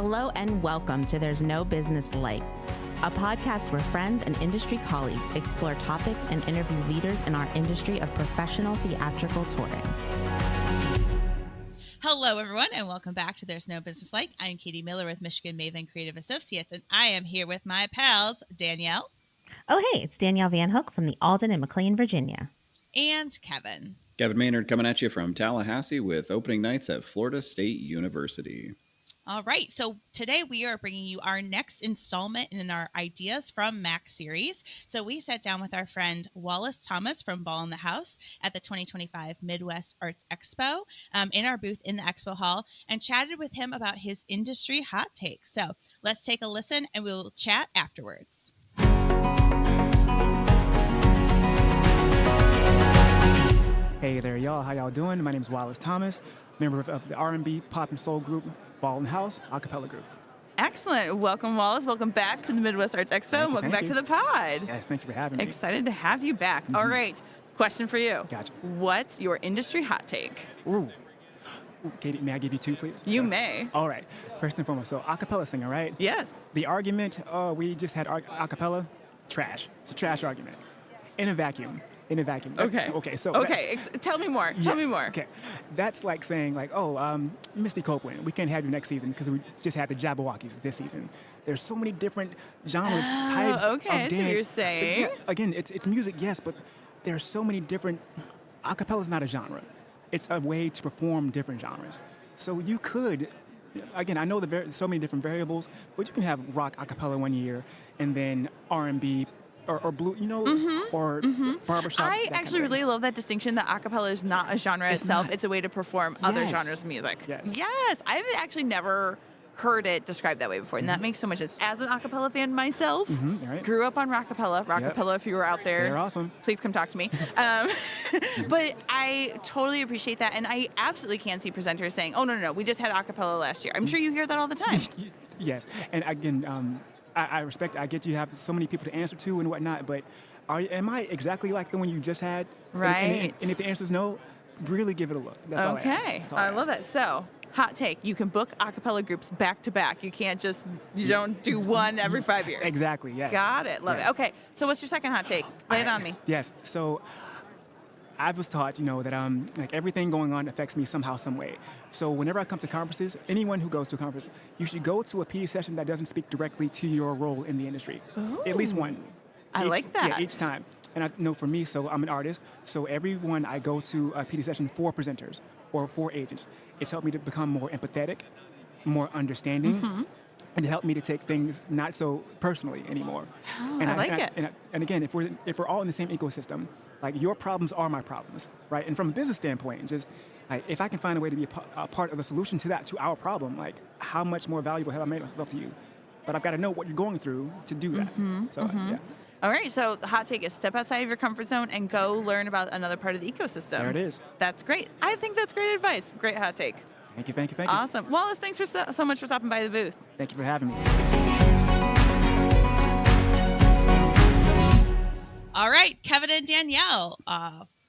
Hello and welcome to There's No Business Like, a podcast where friends and industry colleagues explore topics and interview leaders in our industry of professional theatrical touring. Hello, everyone, and welcome back to There's No Business Like. I'm Katie Miller with Michigan Maven Creative Associates, and I am here with my pals, Danielle. Oh, hey, it's Danielle Van Hook from the Alden in McLean, Virginia. And Kevin. Kevin Maynard coming at you from Tallahassee with opening nights at Florida State University. All right, so today we are bringing you our next installment in our Ideas from Mac series. So we sat down with our friend Wallace Thomas from Ball in the House at the 2025 Midwest Arts Expo in our booth in the Expo Hall and chatted with him about his industry hot takes. So let's take a listen and we'll chat afterwards. Hey there, y'all. How y'all doing? My name is Wallace Thomas, member of the R&B pop and soul group Ball in the House, a cappella group. Excellent. Welcome, Wallace. Welcome back to the Midwest Arts Expo. And welcome back to the pod. Yes, thank you for having me. Excited to have you back. All right. Question for you. Gotcha. What's your industry hot take? Ooh, Katie, may I give you two, please? You may. All right. First and foremost, so a cappella singer, right? Yes. The argument, we just had a cappella, trash. It's a trash argument. In a vacuum. Okay. Okay, so... Okay, tell me more. Tell me more. Okay. That's like saying, Misty Copeland, we can't have you next season because we just had the Jabberwockies this season. There's so many different genres, types of dance. Okay, so you're saying... Yeah, again, it's music, yes, but there's so many different... A cappella is not a genre. It's a way to perform different genres. So you could... Again, I know so many different variables, but you can have rock a cappella one year and then R&B or blue, or barbershop. I actually really love that distinction that a cappella is not a genre itself. Not. It's a way to perform other genres of music. Yes. I've actually never heard it described that way before, and that makes so much sense. As an a cappella fan myself, right. Grew up on rockapella. Rockapella, if you were out there. They're awesome. Please come talk to me. But I totally appreciate that, and I absolutely can see presenters saying, oh, no, we just had a cappella last year. I'm sure you hear that all the time. Yes, and again, I respect, I get you have so many people to answer to and whatnot, but am I exactly like the one you just had? Right. And if the answer is no, really give it a look. That's all I ask. Okay, I love it. So, hot take, you can book a cappella groups back to back. You can't you don't do one every 5 years. Exactly, yes. Got it, love it. Okay, so what's your second hot take? Lay it on me. Yes, so I was taught, that everything going on affects me somehow, some way. So whenever I come to conferences, anyone who goes to a conference, you should go to a PD session that doesn't speak directly to your role in the industry. Ooh. At least one. I like that. Yeah, each time. And I know for me, so I'm an artist, so everyone I go to a PD session for presenters or for agents, it's helped me to become more empathetic, more understanding, and it helped me to take things not so personally anymore. Oh, I like it. And again, if we're all in the same ecosystem, like your problems are my problems, right? And from a business standpoint, just like if I can find a way to be a part of the solution to our problem, like how much more valuable have I made myself to you? But I've got to know what you're going through to do that. Yeah. All right, so the hot take is step outside of your comfort zone and go learn about another part of the ecosystem. There it is. That's great. I think that's great advice. Great hot take. Thank you. Awesome. Wallace, thanks for so much for stopping by the booth. Thank you for having me. All right, Kevin and Danielle,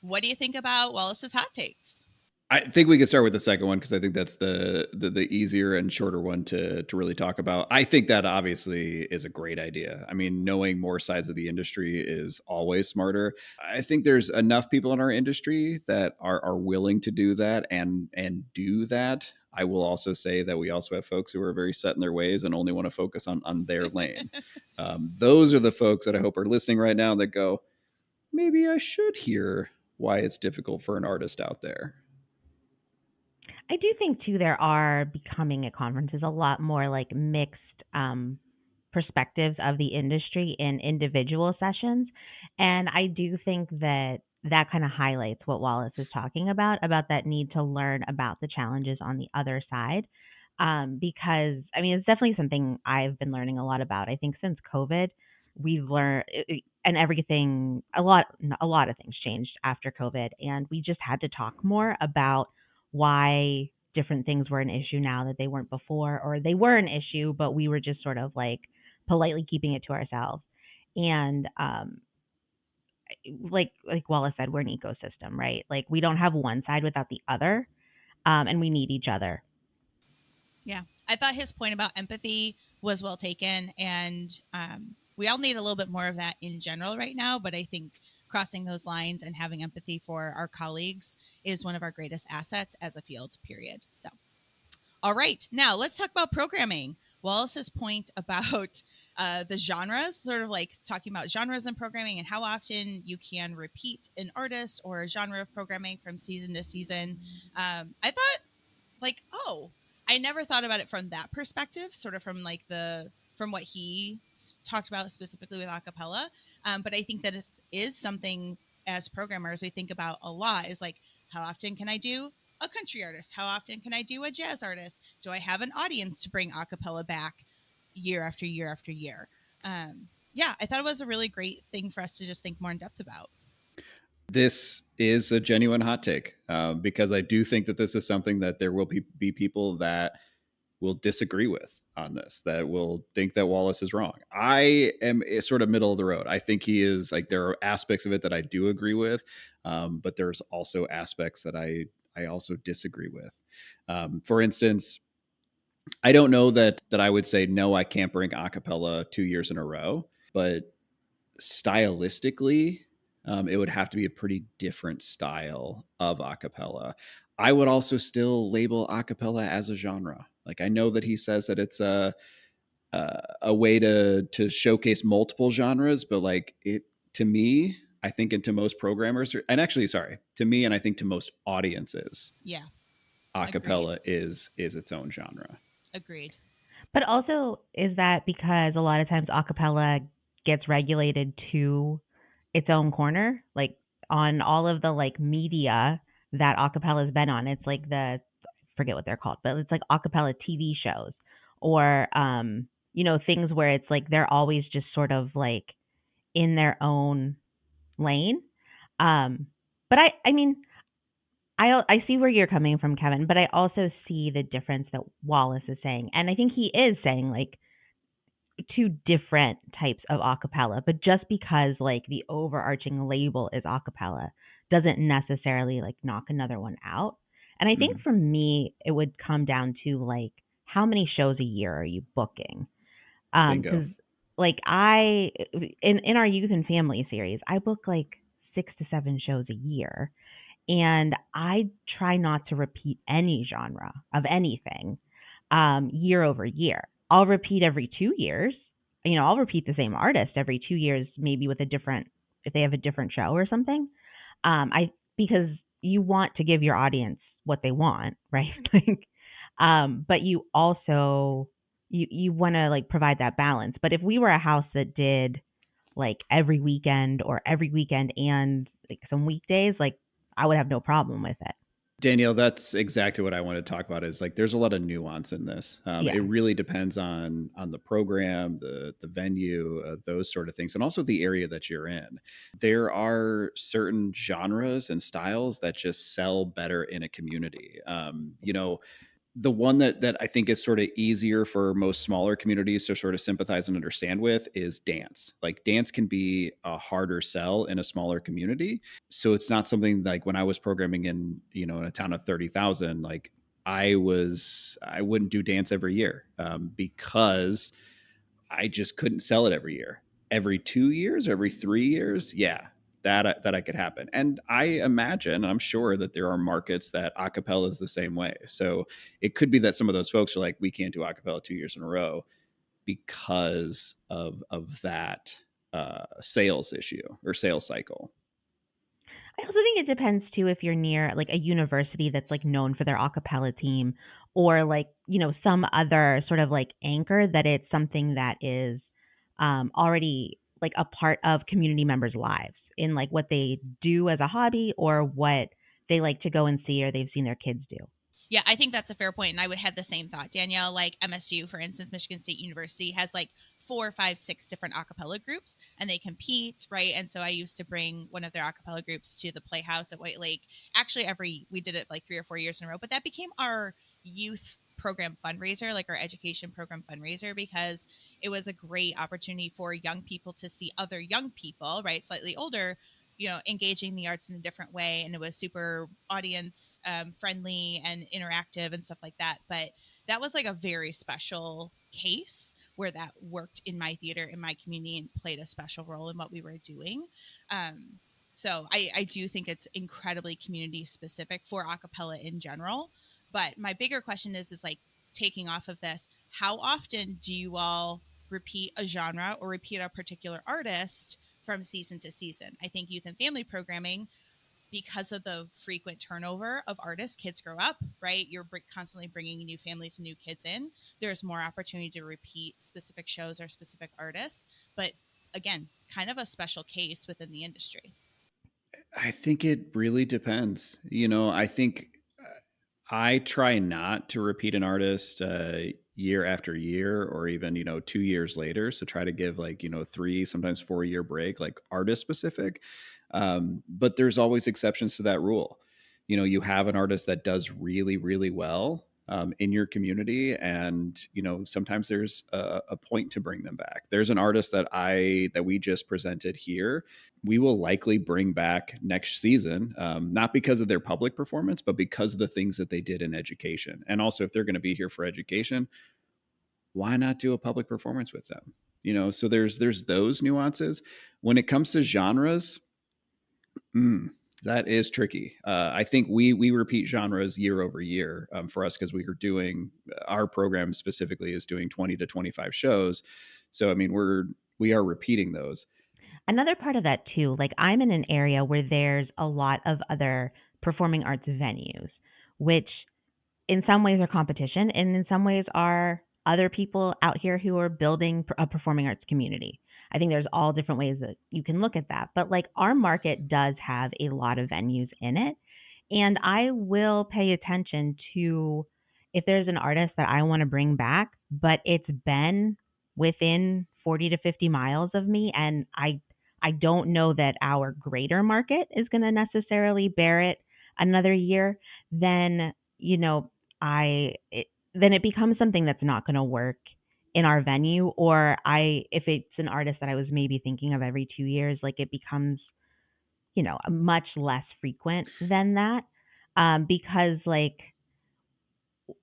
what do you think about Wallace's hot takes? I think we could start with the second one because I think that's the easier and shorter one to really talk about. I think that obviously is a great idea. I mean, knowing more sides of the industry is always smarter. I think there's enough people in our industry that are willing to do that and do that. I will also say that we also have folks who are very set in their ways and only want to focus on their lane. Those are the folks that I hope are listening right now that go, maybe I should hear why it's difficult for an artist out there. I do think, too, there are becoming at conferences a lot more like mixed perspectives of the industry in individual sessions. And I do think that kind of highlights what Wallace is talking about that need to learn about the challenges on the other side. Because, I mean, it's definitely something I've been learning a lot about. I think since COVID, we've learned and everything, a lot of things changed after COVID. And we just had to talk more about why different things were an issue now that they weren't before, or they were an issue, but we were just sort of like politely keeping it to ourselves. And like Wallace said, we're an ecosystem, right? Like we don't have one side without the other, and we need each other. Yeah. I thought his point about empathy was well taken, and we all need a little bit more of that in general right now. But I think crossing those lines and having empathy for our colleagues is one of our greatest assets as a field, period. So, all right, now let's talk about programming. Wallace's point about the genres, sort of like talking about genres in programming and how often you can repeat an artist or a genre of programming from season to season. I thought, like, oh, I never thought about it from that perspective, sort of from like from what he talked about specifically with acapella. But I think that is something as programmers we think about a lot, is like, how often can I do a country artist? How often can I do a jazz artist? Do I have an audience to bring acapella back year after year after year? Yeah, I thought it was a really great thing for us to just think more in depth about. This is a genuine hot take, because I do think that this is something that there will be people that will disagree with on this, that will think that Wallace is wrong. I am sort of middle of the road. I think he is, like, there are aspects of it that I do agree with, but there's also aspects that I also disagree with. For instance, I don't know that I would say, no, I can't bring a cappella 2 years in a row, but stylistically, it would have to be a pretty different style of a cappella. I would also still label a cappella as a genre. Like, I know that he says that it's a way to showcase multiple genres, but like, it, to me, I think, and to most programmers, and actually, sorry, to me, and I think to most audiences, Yeah, a cappella is its own genre. agreed. But also, is that because a lot of times acapella gets regulated to its own corner? Like on all of the like media that acapella's been on, it's like forget what they're called, but it's like acapella TV shows or things where it's like they're always just sort of like in their own lane. But I mean, I see where you're coming from, Kevin, but I also see the difference that Wallace is saying. And I think he is saying like two different types of acapella, but just because like the overarching label is acapella doesn't necessarily like knock another one out. And I think for me, it would come down to like, how many shows a year are you booking? Because like in our youth and family series, I book like 6 to 7 shows a year. And I try not to repeat any genre of anything year over year. I'll repeat every 2 years. I'll repeat the same artist every 2 years, maybe with if they have a different show or something. Because you want to give your audience what they want, right? But you also you want to like provide that balance. But if we were a house that did like every weekend and like some weekdays, like I would have no problem with it. Danielle, that's exactly what I want to talk about, is like, there's a lot of nuance in this. Yeah. It really depends on the program, the venue, those sort of things, and also the area that you're in. There are certain genres and styles that just sell better in a community. The one that I think is sort of easier for most smaller communities to sort of sympathize and understand with is dance. Like, dance can be a harder sell in a smaller community. So it's not something like when I was programming in a town of 30,000, like I wouldn't do dance every year, because I just couldn't sell it every year. Every 2 years, every 3 years, yeah, that I could happen. And I imagine, I'm sure that there are markets that acapella is the same way. So it could be that some of those folks are like, we can't do acapella 2 years in a row because of that sales issue or sales cycle. I also think it depends too if you're near like a university that's like known for their a cappella team, or like, some other sort of like anchor that it's something that is already like a part of community members' lives in like what they do as a hobby or what they like to go and see or they've seen their kids do. Yeah, I think that's a fair point, and I would have the same thought, Danielle. Like MSU, for instance, Michigan State University has like 4, 5, 6 different a cappella groups, and they compete, right? And so I used to bring one of their a cappella groups to the Playhouse at White Lake. Actually, we did it like 3 or 4 years in a row, but that became our youth program fundraiser, like our education program fundraiser, because it was a great opportunity for young people to see other young people, right, slightly older, engaging the arts in a different way. And it was super audience friendly and interactive and stuff like that. But that was like a very special case where that worked in my theater, in my community, and played a special role in what we were doing. So I do think it's incredibly community specific for a cappella in general. But my bigger question is like, taking off of this, how often do you all repeat a genre or repeat a particular artist from season to season? I think youth and family programming, because of the frequent turnover of artists, kids grow up, right? You're constantly bringing new families and new kids in. There's more opportunity to repeat specific shows or specific artists. But again, kind of a special case within the industry. I think it really depends. I think I try not to repeat an artist year after year, or even 2 years later. So try to give like 3, sometimes 4 year break, like artist specific. But there's always exceptions to that rule. You have an artist that does really, really well in your community, and sometimes there's a point to bring them back. There's an artist that we just presented here. We will likely bring back next season, not because of their public performance, but because of the things that they did in education. And also, if they're going to be here for education, why not do a public performance with them? So there's those nuances. When it comes to genres, that is tricky. I think we repeat genres year over year for us, because we are doing, our program specifically is doing 20 to 25 shows. So I mean, we are repeating those. Another part of that too, like I'm in an area where there's a lot of other performing arts venues, which in some ways are competition, and in some ways are other people out here who are building a performing arts community. I think there's all different ways that you can look at that. But like our market does have a lot of venues in it. And I will pay attention to if there's an artist that I want to bring back, but it's been within 40 to 50 miles of me, and I don't know that our greater market is going to necessarily bear it another year, then then it becomes something that's not going to work in our venue. Or if it's an artist that I was maybe thinking of every 2 years, like it becomes much less frequent than that, because like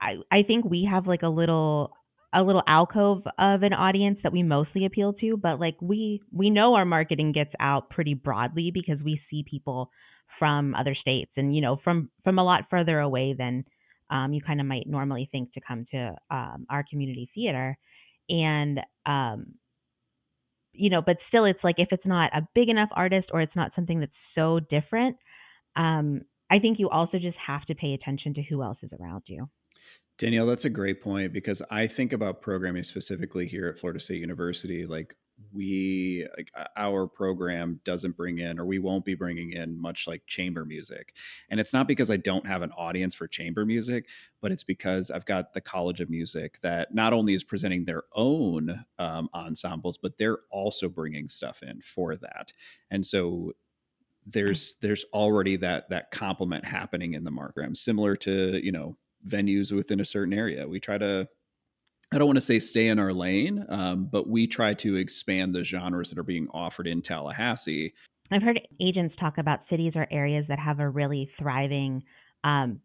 I think we have like a little alcove of an audience that we mostly appeal to, but like we know our marketing gets out pretty broadly because we see people from other states and from a lot further away than you kind of might normally think to come to our community theater. And but still, it's like if it's not a big enough artist or it's not something that's so different, I think you also just have to pay attention to who else is around you. Danielle, that's a great point, because I think about programming specifically here at Florida State University. Like our program doesn't bring in, or we won't be bringing in much like chamber music. And it's not because I don't have an audience for chamber music, but it's because I've got the College of Music that not only is presenting their own ensembles, but they're also bringing stuff in for that. And so there's already that complement happening in the program, similar to venues within a certain area. We try to, I don't want to say stay in our lane, but we try to expand the genres that are being offered in Tallahassee. I've heard agents talk about cities or areas that have a really thriving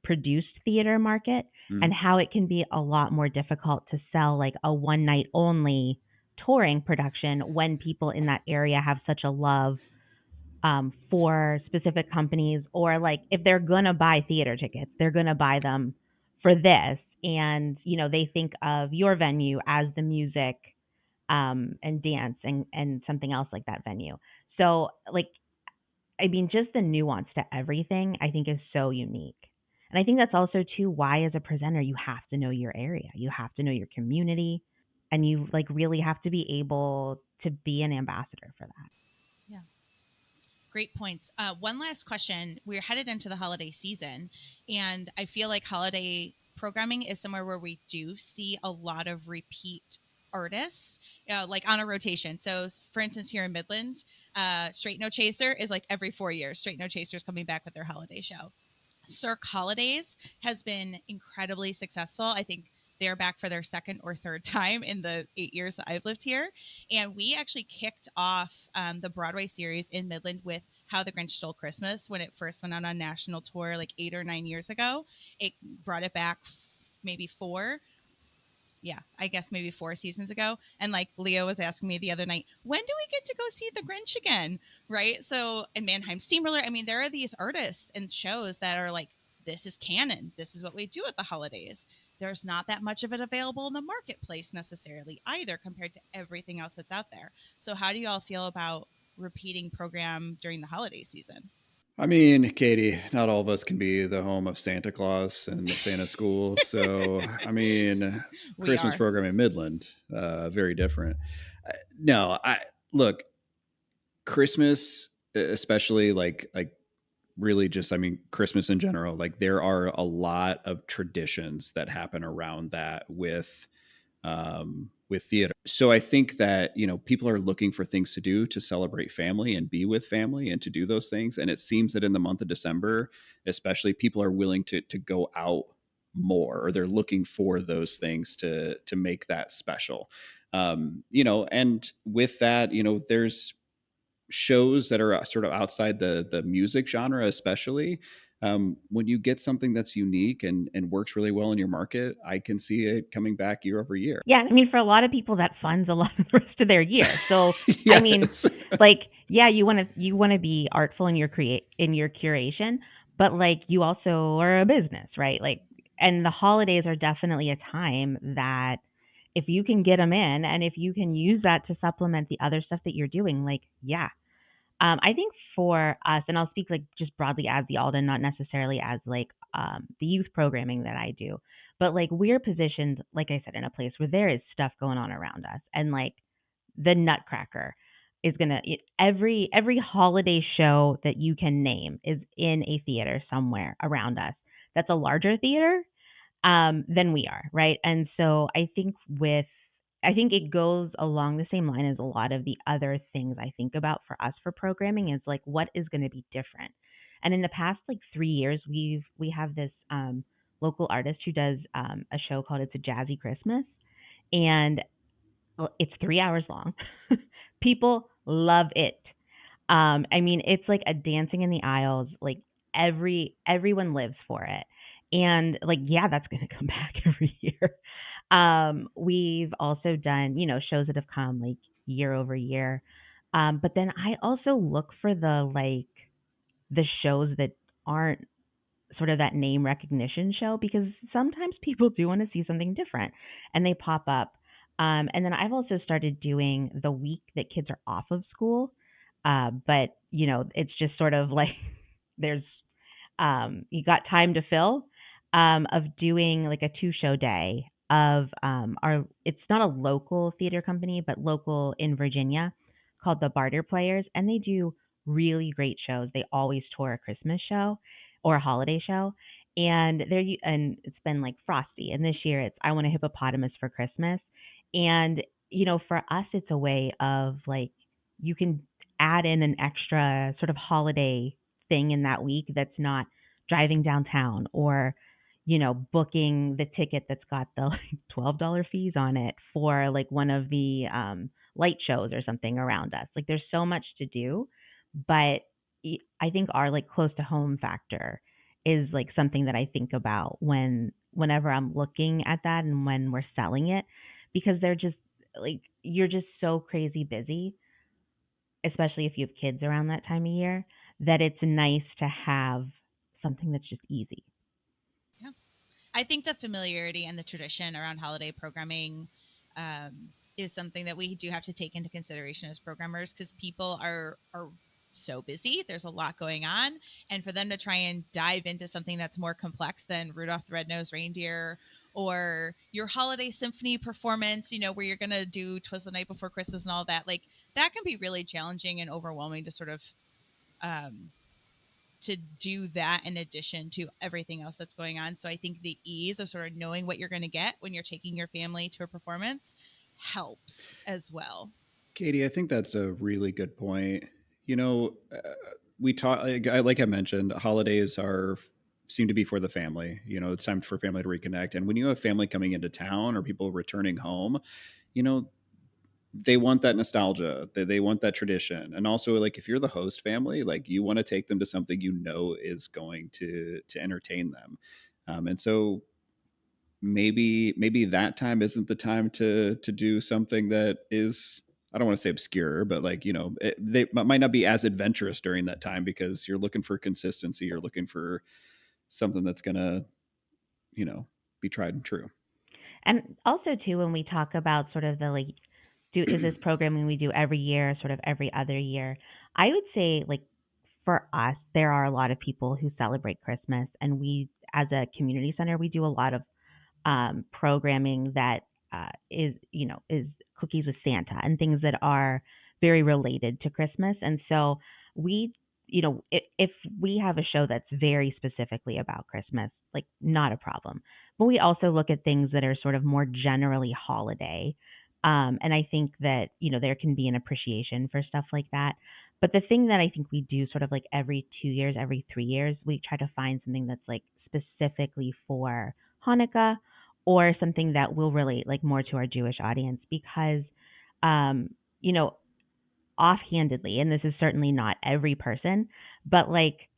produced theater market, and how it can be a lot more difficult to sell like a one night only touring production when people in that area have such a love for specific companies, or like if they're going to buy theater tickets, they're going to buy them for this. And, they think of your venue as the music and dance and something else like that venue. So like, I mean, just the nuance to everything I think is so unique. And I think that's also too why as a presenter, you have to know your area, you have to know your community, and you like really have to be able to be an ambassador for that. Yeah. Great points. One last question. We're headed into the holiday season, and I feel like holiday programming is somewhere where we do see a lot of repeat artists, like on a rotation. So, for instance, here in Midland, Straight No Chaser is like every 4 years. Straight No Chaser is coming back with their holiday show. Cirque Holidays has been incredibly successful. I think they're back for their second or third time in the 8 years that I've lived here. And we actually kicked off the Broadway series in Midland with How the Grinch Stole Christmas when it first went out on national tour like 8 or 9 years ago. It brought it back maybe 4. yeah, I guess maybe 4 seasons ago. And like Leo was asking me the other night, when do we get to go see The Grinch again? Right. So, and Mannheim Steamroller, I mean, there are these artists and shows that are like, this is canon. This is what we do at the holidays. There's not that much of it available in the marketplace necessarily either compared to everything else that's out there. So, how do you all feel about repeating program during the holiday season? I mean, Katie, not all of us can be the home of Santa Claus and the Santa school. So, I mean, We Christmas are. program in Midland, very different. No, I look, Christmas, especially like really just, I mean, Christmas in general, like there are a lot of traditions that happen around that with theater. So I think that, you know, people are looking for things to do to celebrate family and be with family and to do those things. And it seems that in the month of December, especially, people are willing to go out more, or they're looking for those things to make that special. You know, and with that, you know, there's shows that are sort of outside the music genre, especially when you get something that's unique and works really well in your market, I can see it coming back year over year. Yeah, I mean, for a lot of people, that funds a lot of the rest of their year. So, I mean, Yes. like, yeah, you want to be artful in your curation, but like, you also are a business, right? Like, and the holidays are definitely a time that if you can get them in, and if you can use that to supplement the other stuff that you're doing, like, yeah. I think for us, and I'll speak like just broadly as the Alden, not necessarily as like the youth programming that I do, but like we're positioned, like I said, in a place where there is stuff going on around us, and like the Nutcracker is every holiday show that you can name is in a theater somewhere around us. That's a larger theater than we are, right? And so I think it goes along the same line as a lot of the other things I think about for us for programming is like what is going to be different. And in the past like 3 years, we have this local artist who does a show called It's a Jazzy Christmas, and it's 3 hours long. People love it. I mean, it's like a dancing in the aisles. Like everyone lives for it, and like yeah, that's going to come back every year. We've also done shows that have come like year over year, but then I also look for the shows that aren't sort of that name recognition show, because sometimes people do want to see something different and they pop up. And then I've also started doing the week that kids are off of school. But it's just sort of like there's you got time to fill of doing like a 2 show day of our it's not a local theater company, but local in Virginia, called the Barter Players, and they do really great shows. They always tour a Christmas show or a holiday show, and it's been like Frosty, and this year it's I Want a Hippopotamus for Christmas. And for us it's a way of like you can add in an extra sort of holiday thing in that week that's not driving downtown or booking the ticket that's got the like $12 fees on it for like one of the light shows or something around us. Like there's so much to do, but I think our like close to home factor is like something that I think about whenever I'm looking at that and when we're selling it, because they're just like you're just so crazy busy, especially if you have kids around that time of year, that it's nice to have something that's just easy. Yeah. I think the familiarity and the tradition around holiday programming is something that we do have to take into consideration as programmers, because people are so busy. There's a lot going on. And for them to try and dive into something that's more complex than Rudolph the Red-Nosed Reindeer or your holiday symphony performance, where you're going to do 'Twas the Night Before Christmas and all that, like that can be really challenging and overwhelming to sort of um, to do that in addition to everything else that's going on. So I think the ease of sort of knowing what you're going to get when you're taking your family to a performance helps as well. Katie, I think that's a really good point. You know, we talk like I mentioned, holidays seem to be for the family. You know, it's time for family to reconnect. And when you have family coming into town or people returning home, you know, they want that nostalgia. They want that tradition. And also, like, if you're the host family, like you want to take them to something is going to entertain them. And so maybe that time isn't the time to do something that is, I don't want to say obscure, but like, they might not be as adventurous during that time because you're looking for consistency. You're looking for something that's going to, be tried and true. And also too, when we talk about sort of the like, is this programming we do every year, sort of every other year? I would say like for us, there are a lot of people who celebrate Christmas, and we, as a community center, we do a lot of programming that is cookies with Santa and things that are very related to Christmas. And so we, if we have a show that's very specifically about Christmas, like not a problem. But we also look at things that are sort of more generally holiday. And I think that, there can be an appreciation for stuff like that. But the thing that I think we do sort of like every 2 years, every 3 years, we try to find something that's like specifically for Hanukkah or something that will relate like more to our Jewish audience because, you know, offhandedly, and this is certainly not every person, but like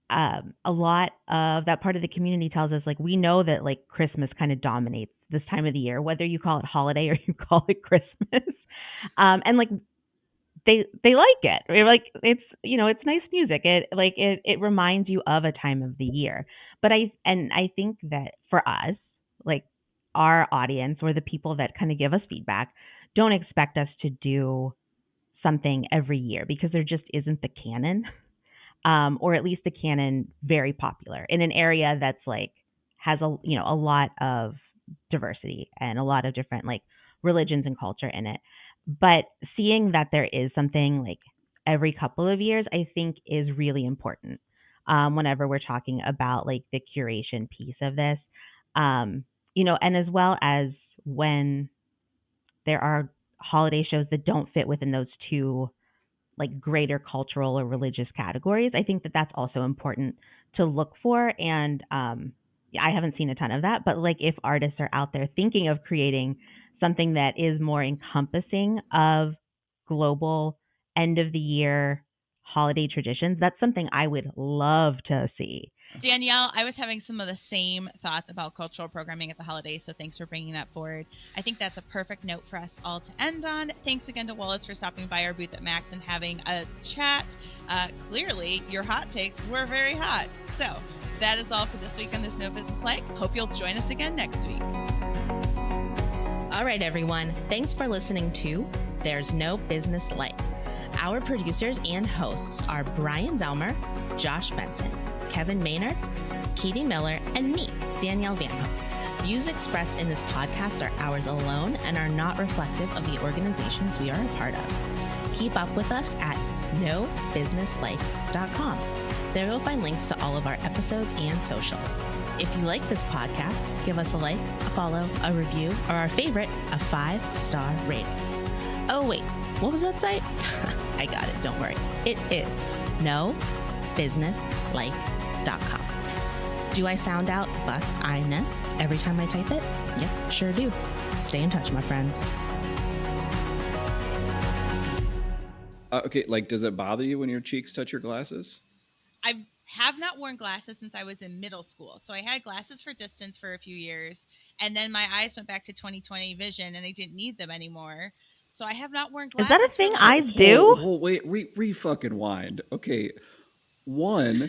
a lot of that part of the community tells us like we know that like Christmas kind of dominates this time of the year, whether you call it holiday or you call it Christmas, and like they like it. They're like it's it's nice music. It reminds you of a time of the year. But I think that for us, like our audience or the people that kind of give us feedback, don't expect us to do something every year because there just isn't the canon. Or at least the canon very popular in an area that's like has a lot of diversity and a lot of different like religions and culture in it. But seeing that there is something like every couple of years, I think is really important. Whenever we're talking about like the curation piece of this, and as well as when there are holiday shows that don't fit within those two like greater cultural or religious categories. I think that that's also important to look for. And I haven't seen a ton of that, but like if artists are out there thinking of creating something that is more encompassing of global end of the year holiday traditions, that's something I would love to see. Danielle, I was having some of the same thoughts about cultural programming at the holidays, so thanks for bringing that forward. I think that's a perfect note for us all to end on. Thanks again to Wallace for stopping by our booth at Max and having a chat. Clearly, your hot takes were very hot. So that is all for this week on There's No Business Like. Hope you'll join us again next week. All right, everyone. Thanks for listening to There's No Business Like. Our producers and hosts are Brian Zelmer, Josh Benson, Kevin Maynard, Katie Miller, and me, Danielle Van Hook. Views expressed in this podcast are ours alone and are not reflective of the organizations we are a part of. Keep up with us at nobusinesslike.com. There you'll find links to all of our episodes and socials. If you like this podcast, give us a like, a follow, a review, or our favorite, a 5-star rating. Oh, wait, what was that site? I got it, don't worry. It is nobusinesslike.com. Do I sound out bus-I-ness every time I type it? Yep, sure do. Stay in touch, my friends. Okay, like, does it bother you when your cheeks touch your glasses? I have not worn glasses since I was in middle school. So I had glasses for distance for a few years, and then my eyes went back to 20/20 vision, and I didn't need them anymore. So I have not worn glasses. Is that a thing eyes do? Oh, wait, fucking wind. Okay, one,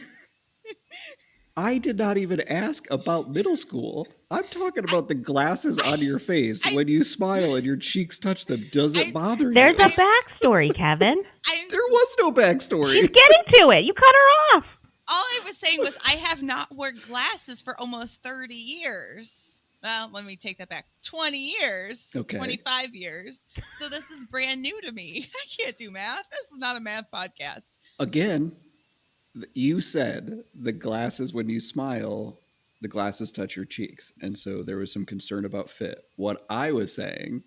I did not even ask about middle school. I'm talking about the glasses on your face when you smile and your cheeks touch them. Does it bother you? There's a backstory, Kevin. There was no backstory. She's getting to it. You cut her off. All I was saying was I have not worn glasses for almost 30 years. Well, let me take that back. 20 years. Okay. 25 years. So this is brand new to me. I can't do math. This is not a math podcast. Again, you said the glasses, when you smile, the glasses touch your cheeks. And so there was some concern about fit. What I was saying,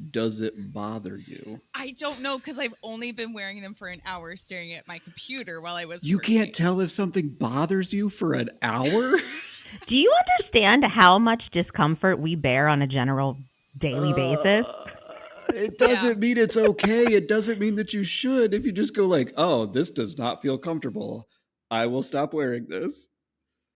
does it bother you? I don't know, because I've only been wearing them for an hour staring at my computer while I was You working. Can't tell if something bothers you for an hour? Do you understand how much discomfort we bear on a general daily basis? It doesn't mean it's okay. It doesn't mean that you should. If you just go like, oh, this does not feel comfortable, I will stop wearing this.